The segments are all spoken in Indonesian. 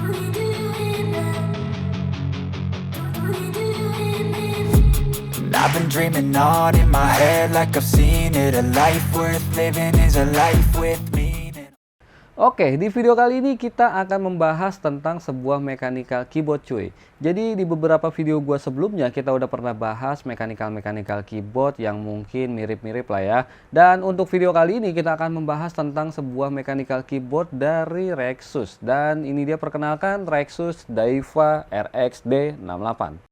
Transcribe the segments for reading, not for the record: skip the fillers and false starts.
I've been dreaming on in my head like I've seen it. A life worth living is a life with meaning. Oke, di video kali ini kita akan membahas tentang sebuah mechanical keyboard cuy. Jadi di beberapa video gua sebelumnya kita udah pernah bahas mechanical keyboard yang mungkin mirip-mirip lah ya. Dan untuk video kali ini kita akan membahas tentang sebuah mechanical keyboard dari Rexus. Dan ini dia, perkenalkan, Rexus Daiwa RX-D68.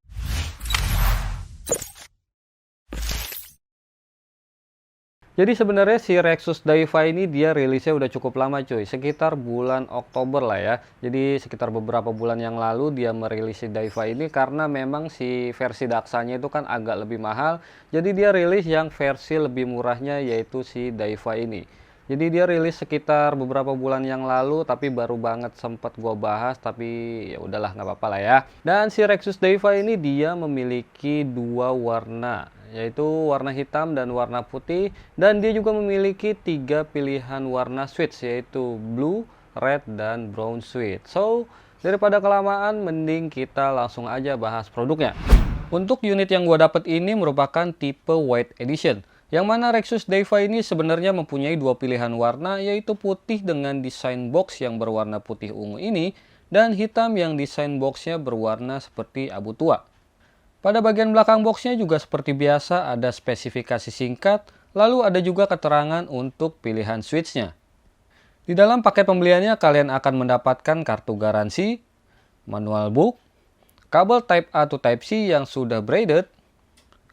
Jadi sebenarnya si Rexus Daiwa ini dia rilisnya udah cukup lama cuy, sekitar bulan Oktober lah ya. Jadi sekitar beberapa bulan yang lalu dia merilis si Daiwa ini karena memang si versi daksanya itu kan agak lebih mahal. Jadi dia rilis yang versi lebih murahnya, yaitu si Daiwa ini. Jadi dia rilis sekitar beberapa bulan yang lalu, tapi baru banget sempat gua bahas, tapi ya udahlah, nggak apa-apa lah ya. Dan si Rexus Daiwa ini dia memiliki dua warna, yaitu warna hitam dan warna putih, dan dia juga memiliki 3 pilihan warna switch, yaitu blue, red, dan brown switch. So daripada kelamaan, mending kita langsung aja bahas produknya. Untuk unit yang gua dapat ini merupakan tipe white edition, yang mana Rexus Daiwa ini sebenarnya mempunyai 2 pilihan warna, yaitu putih dengan desain box yang berwarna putih ungu ini, dan hitam yang desain boxnya berwarna seperti abu tua. Pada bagian belakang boxnya juga seperti biasa ada spesifikasi singkat, lalu ada juga keterangan untuk pilihan switchnya. Di dalam paket pembeliannya kalian akan mendapatkan kartu garansi, manual book, kabel Type A to Type C yang sudah braided,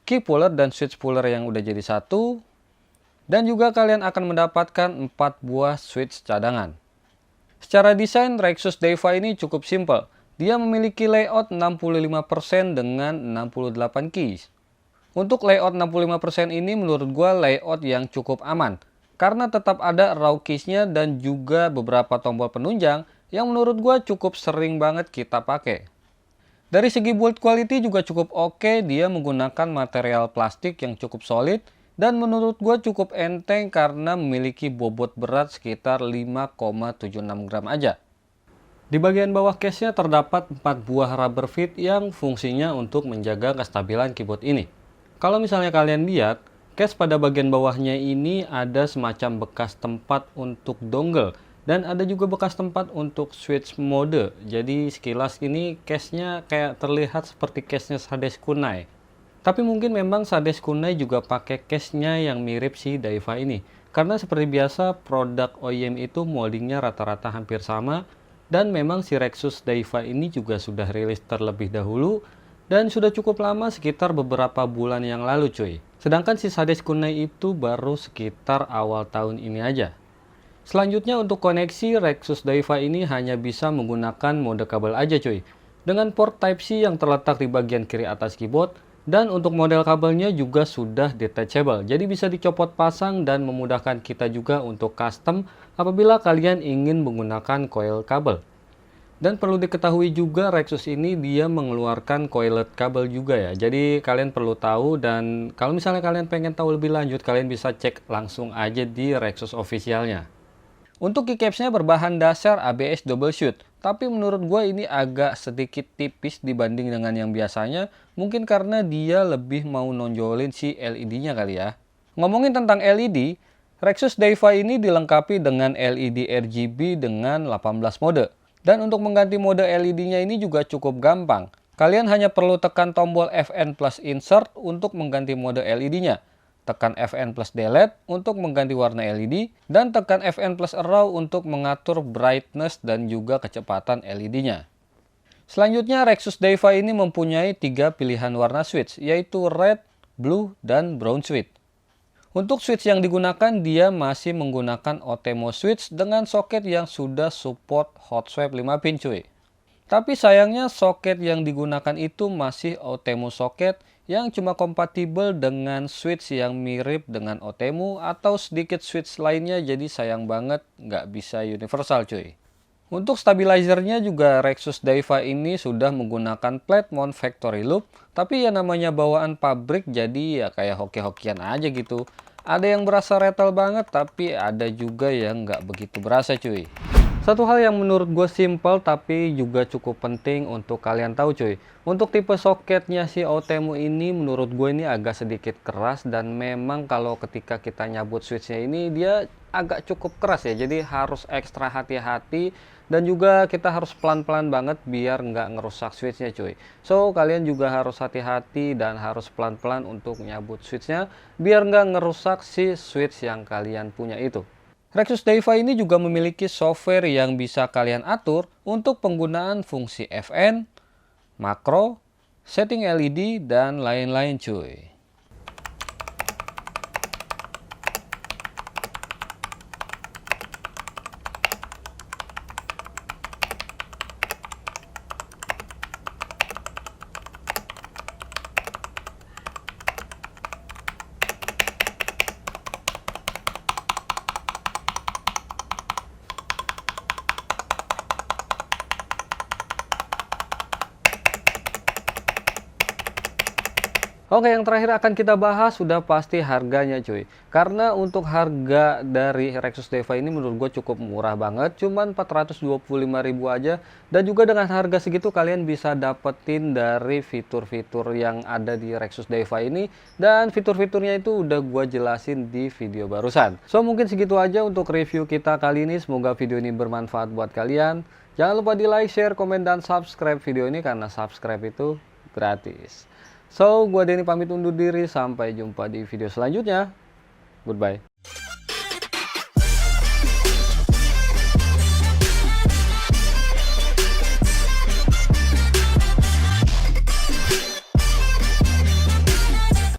key puller dan switch puller yang udah jadi satu, dan juga kalian akan mendapatkan 4 buah switch cadangan. Secara desain Rexus Daiwa ini cukup simple. Dia memiliki layout 65% dengan 68 keys. Untuk layout 65% ini menurut gua layout yang cukup aman, karena tetap ada raw keysnya dan juga beberapa tombol penunjang yang menurut gua cukup sering banget kita pakai. Dari segi build quality juga cukup oke, dia menggunakan material plastik yang cukup solid dan menurut gua cukup enteng karena memiliki bobot berat sekitar 5,76 gram aja. Di bagian bawah case-nya terdapat 4 buah rubber feet yang fungsinya untuk menjaga kestabilan keyboard ini. Kalau misalnya kalian lihat, case pada bagian bawahnya ini ada semacam bekas tempat untuk dongle, dan ada juga bekas tempat untuk switch mode. Jadi sekilas ini case-nya kayak terlihat seperti case-nya Sades Kunai. Tapi mungkin memang Sades Kunai juga pakai case-nya yang mirip si Daiwa ini. Karena seperti biasa produk OEM itu moldingnya rata-rata hampir sama. Dan memang si Rexus Daiwa ini juga sudah rilis terlebih dahulu dan sudah cukup lama, sekitar beberapa bulan yang lalu cuy. Sedangkan si Sades Kunai itu baru sekitar awal tahun ini aja. Selanjutnya untuk koneksi, Rexus Daiwa ini hanya bisa menggunakan mode kabel aja cuy, dengan port Type-C yang terletak di bagian kiri atas keyboard, dan untuk model kabelnya juga sudah detachable, jadi bisa dicopot pasang dan memudahkan kita juga untuk custom apabila kalian ingin menggunakan coil kabel. Dan perlu diketahui juga Rexus ini dia mengeluarkan coiled kabel juga ya, jadi kalian perlu tahu. Dan kalau misalnya kalian pengen tahu lebih lanjut, kalian bisa cek langsung aja di Rexus officialnya. Untuk keycapsnya berbahan dasar ABS double shoot, tapi menurut gue ini agak sedikit tipis dibanding dengan yang biasanya, mungkin karena dia lebih mau nonjolin si LED-nya kali ya. Ngomongin tentang LED, Rexus Daiwa ini dilengkapi dengan LED RGB dengan 18 mode. Dan untuk mengganti mode LED-nya ini juga cukup gampang. Kalian hanya perlu tekan tombol FN plus insert untuk mengganti mode LED-nya. Tekan FN plus delete untuk mengganti warna LED, dan tekan FN plus arrow untuk mengatur brightness dan juga kecepatan LED-nya. Selanjutnya Rexus Daiwa ini mempunyai 3 pilihan warna switch, yaitu red, blue, dan brown switch. Untuk switch yang digunakan, dia masih menggunakan Otemo switch dengan soket yang sudah support hot swap 5 pin cuy. Tapi sayangnya soket yang digunakan itu masih Otemo soket yang cuma kompatibel dengan switch yang mirip dengan Otemo atau sedikit switch lainnya, jadi sayang banget nggak bisa universal cuy. Untuk stabilizernya juga Rexus Daiwa ini sudah menggunakan plate mount factory loop, tapi ya namanya bawaan pabrik jadi ya kayak hoki-hokian aja gitu. Ada yang berasa rattle banget, tapi ada juga yang nggak begitu berasa cuy. Satu hal yang menurut gue simple tapi juga cukup penting untuk kalian tahu cuy. Untuk tipe soketnya si Outemu ini menurut gue ini agak sedikit keras, dan memang kalau ketika kita nyabut switchnya ini dia agak cukup keras ya. Jadi harus ekstra hati-hati, dan juga kita harus pelan-pelan banget biar nggak ngerusak switchnya cuy. So kalian juga harus hati-hati dan harus pelan-pelan untuk nyabut switchnya biar nggak ngerusak si switch yang kalian punya itu. Rexus DiFi ini juga memiliki software yang bisa kalian atur untuk penggunaan fungsi FN, makro, setting LED, dan lain-lain cuy. Oke, yang terakhir akan kita bahas sudah pasti harganya cuy. Karena untuk harga dari Rexus DiFi ini menurut gue cukup murah banget, cuman 425.000 aja. Dan juga dengan harga segitu kalian bisa dapetin dari fitur-fitur yang ada di Rexus DiFi ini. Dan fitur-fiturnya itu udah gue jelasin di video barusan. So mungkin segitu aja untuk review kita kali ini. Semoga video ini bermanfaat buat kalian. Jangan lupa di like, share, komen, dan subscribe video ini karena subscribe itu gratis. So, gua Denny pamit undur diri. Sampai jumpa di video selanjutnya. Goodbye.